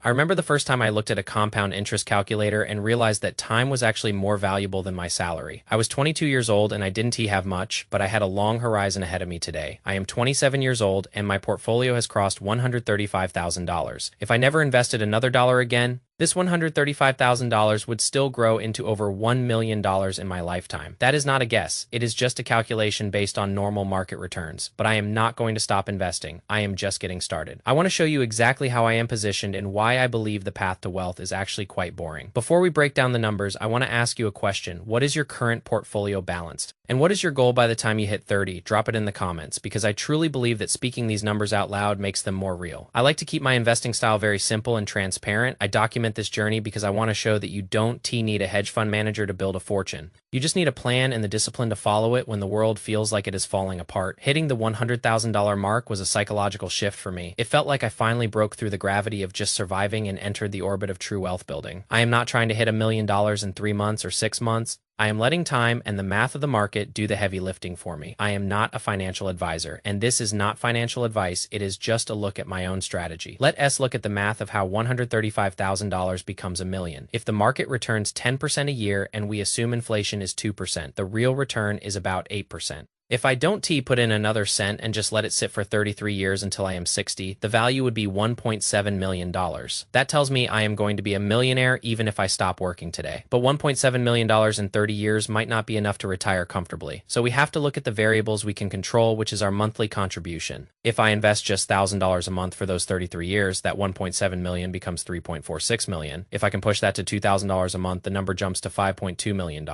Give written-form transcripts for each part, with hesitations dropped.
I remember the first time I looked at a compound interest calculator and realized that time was actually more valuable than my salary. I was 22 years old and I didn't have much, but I had a long horizon ahead of me today. I am 27 years old and my portfolio has crossed $135,000. If I never invested another dollar again, this $135,000 would still grow into over $1 million in my lifetime. That is not a guess. It is just a calculation based on normal market returns. But I am not going to stop investing. I am just getting started. I want to show you exactly how I am positioned and why I believe the path to wealth is actually quite boring. Before we break down the numbers, I want to ask you a question. What is your current portfolio balanced? And what is your goal by the time you hit 30? Drop it in the comments, because I truly believe that speaking these numbers out loud makes them more real. I like to keep my investing style very simple and transparent. I document this journey because I want to show that you don't need a hedge fund manager to build a fortune. You just need a plan and the discipline to follow it when the world feels like it is falling apart. Hitting the $100,000 mark was a psychological shift for me. It felt like I finally broke through the gravity of just surviving and entered the orbit of true wealth building. I am not trying to hit $1 million in 3 months or 6 months. I am letting time and the math of the market do the heavy lifting for me. I am not a financial advisor, and this is not financial advice. It is just a look at my own strategy. Let us look at the math of how $135,000 becomes $1 million. If the market returns 10% a year and we assume inflation is 2%, the real return is about 8%. If I don't put in another cent and just let it sit for 33 years until I am 60, the value would be $1.7 million. That tells me I am going to be a millionaire even if I stop working today. But $1.7 million in 30 years might not be enough to retire comfortably. So we have to look at the variables we can control, which is our monthly contribution. If I invest just $1,000 a month for those 33 years, that $1.7 million becomes $3.46 million. If I can push that to $2,000 a month, the number jumps to $5.2 million.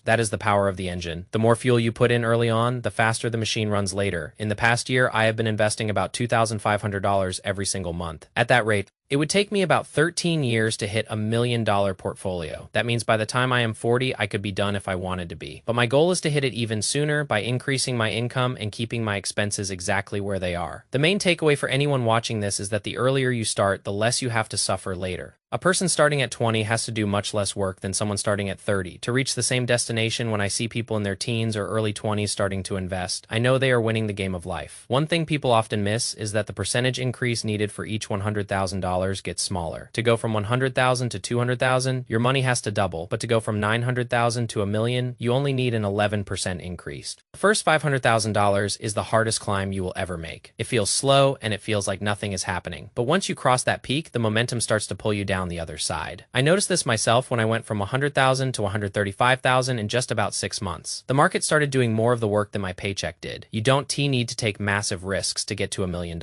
That is the power of the engine. The more fuel you put in early on, the faster the machine runs later. In the past year, I have been investing about $2,500 every single month. At that rate, it would take me about 13 years to hit $1 million portfolio. That means by the time I am 40, I could be done if I wanted to be. But my goal is to hit it even sooner by increasing my income and keeping my expenses exactly where they are. The main takeaway for anyone watching this is that the earlier you start, the less you have to suffer later. A person starting at 20 has to do much less work than someone starting at 30. To reach the same destination, when I see people in their teens or early 20s starting to invest, I know they are winning the game of life. One thing people often miss is that the percentage increase needed for each $100,000 gets smaller. To go from $100,000 to $200,000, your money has to double, but to go from $900,000 to $1 million, you only need an 11% increase. The first $500,000 is the hardest climb you will ever make. It feels slow and it feels like nothing is happening. But once you cross that peak, the momentum starts to pull you down the other side. I noticed this myself when I went from $100,000 to $135,000 in just about 6 months. The market started doing more of the work than my paycheck did. You don't need to take massive risks to get to $1 million.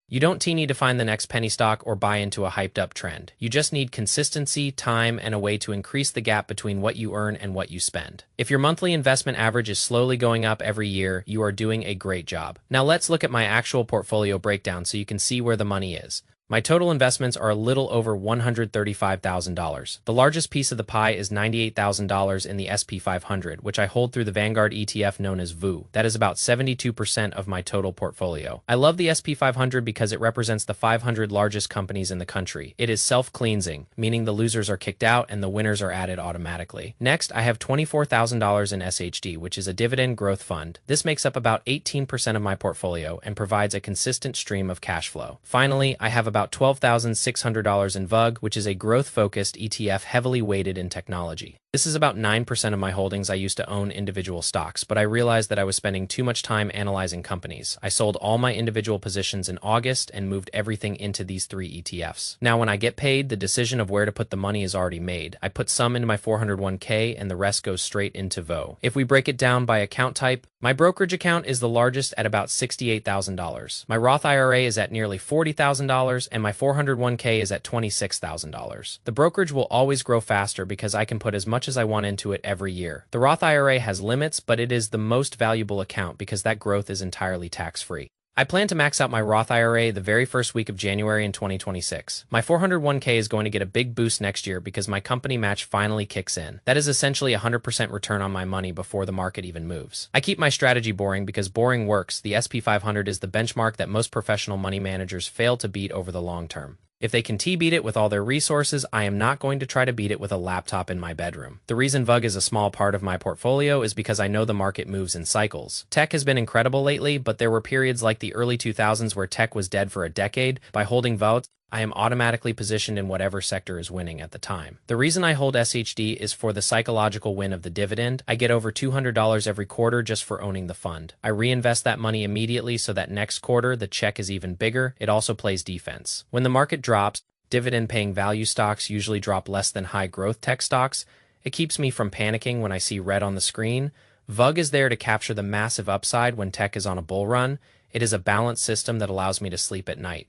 You don't need to find the next penny stock or buy into a hyped up trend. You just need consistency, time, and a way to increase the gap between what you earn and what you spend. If your monthly investment average is slowly going up every year, you are doing a great job. Now let's look at my actual portfolio breakdown so you can see where the money is. My total investments are a little over $135,000. The largest piece of the pie is $98,000 in the SP 500, which I hold through the Vanguard ETF known as VU. That is about 72% of my total portfolio. I love the SP 500 because it represents the 500 largest companies in the country. It is self-cleansing, meaning the losers are kicked out and the winners are added automatically. Next, I have $24,000 in SHD, which is a dividend growth fund. This makes up about 18% of my portfolio and provides a consistent stream of cash flow. Finally, I have about $12,600 in VUG, which is a growth-focused ETF heavily weighted in technology. This is about 9% of my holdings. I used to own individual stocks, but I realized that I was spending too much time analyzing companies. I sold all my individual positions in August and moved everything into these 3 ETFs. Now, when I get paid, the decision of where to put the money is already made. I put some into my 401k and the rest goes straight into VO. If we break it down by account type, my brokerage account is the largest at about $68,000. My Roth IRA is at nearly $40,000 and my 401k is at $26,000. The brokerage will always grow faster because I can put as much as I want into it every year. The Roth IRA has limits, but it is the most valuable account because that growth is entirely tax-free. I plan to max out my Roth IRA the very first week of January in 2026. My 401k is going to get a big boost next year because my company match finally kicks in. That is essentially 100% return on my money before the market even moves. I keep my strategy boring because boring works. The SP 500 is the benchmark that most professional money managers fail to beat over the long term. If they can beat it with all their resources, I am not going to try to beat it with a laptop in my bedroom. The reason VUG is a small part of my portfolio is because I know the market moves in cycles. Tech has been incredible lately, but there were periods like the early 2000s where tech was dead for a decade. By holding VUG, I am automatically positioned in whatever sector is winning at the time. The reason I hold SHD is for the psychological win of the dividend. I get over $200 every quarter just for owning the fund. I reinvest that money immediately so that next quarter the check is even bigger. It also plays defense. When the market drops, dividend-paying value stocks usually drop less than high-growth tech stocks. It keeps me from panicking when I see red on the screen. VUG is there to capture the massive upside when tech is on a bull run. It is a balanced system that allows me to sleep at night.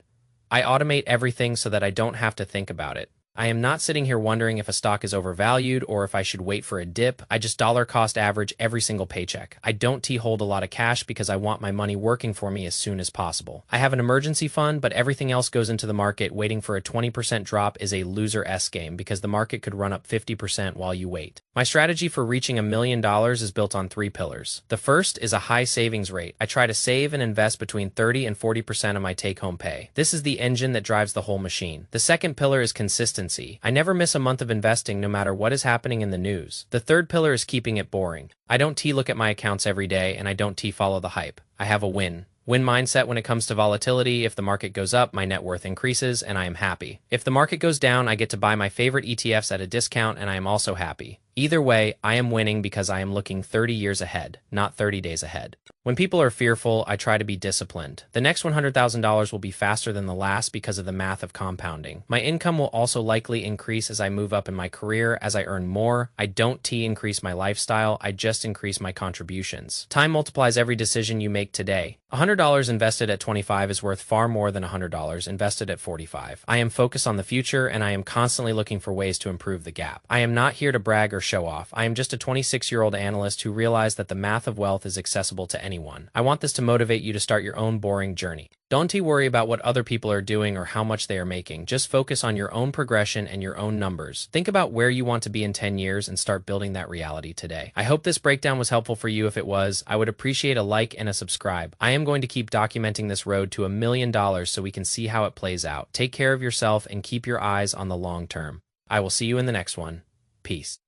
I automate everything so that I don't have to think about it. I am not sitting here wondering if a stock is overvalued or if I should wait for a dip. I just dollar cost average every single paycheck. I don't hold a lot of cash because I want my money working for me as soon as possible. I have an emergency fund, but everything else goes into the market. Waiting for a 20% drop is a loser-esque game because the market could run up 50% while you wait. My strategy for reaching $1 million is built on 3 pillars. The first is a high savings rate. I try to save and invest between 30 and 40% of my take-home pay. This is the engine that drives the whole machine. The second pillar is consistency. I never miss a month of investing no matter what is happening in the news. The third pillar is keeping it boring. I don't look at my accounts every day, and I don't follow the hype. I have a win mindset when it comes to volatility. If the market goes up, my net worth increases, and I am happy. If the market goes down, I get to buy my favorite ETFs at a discount, and I am also happy. Either way, I am winning because I am looking 30 years ahead, not 30 days ahead. When people are fearful, I try to be disciplined. The next $100,000 will be faster than the last because of the math of compounding. My income will also likely increase as I move up in my career. As I earn more, I don't increase my lifestyle, I just increase my contributions. Time multiplies every decision you make today. $100 invested at 25 is worth far more than $100 invested at 45. I am focused on the future, and I am constantly looking for ways to improve the gap. I am not here to brag or show off. I am just a 26-year-old analyst who realized that the math of wealth is accessible to anyone. I want this to motivate you to start your own boring journey. Don't worry about what other people are doing or how much they are making. Just focus on your own progression and your own numbers. Think about where you want to be in 10 years and start building that reality today. I hope this breakdown was helpful for you. If it was, I would appreciate a like and a subscribe. I am going to keep documenting this road to $1 million so we can see how it plays out. Take care of yourself and keep your eyes on the long term. I will see you in the next one. Peace.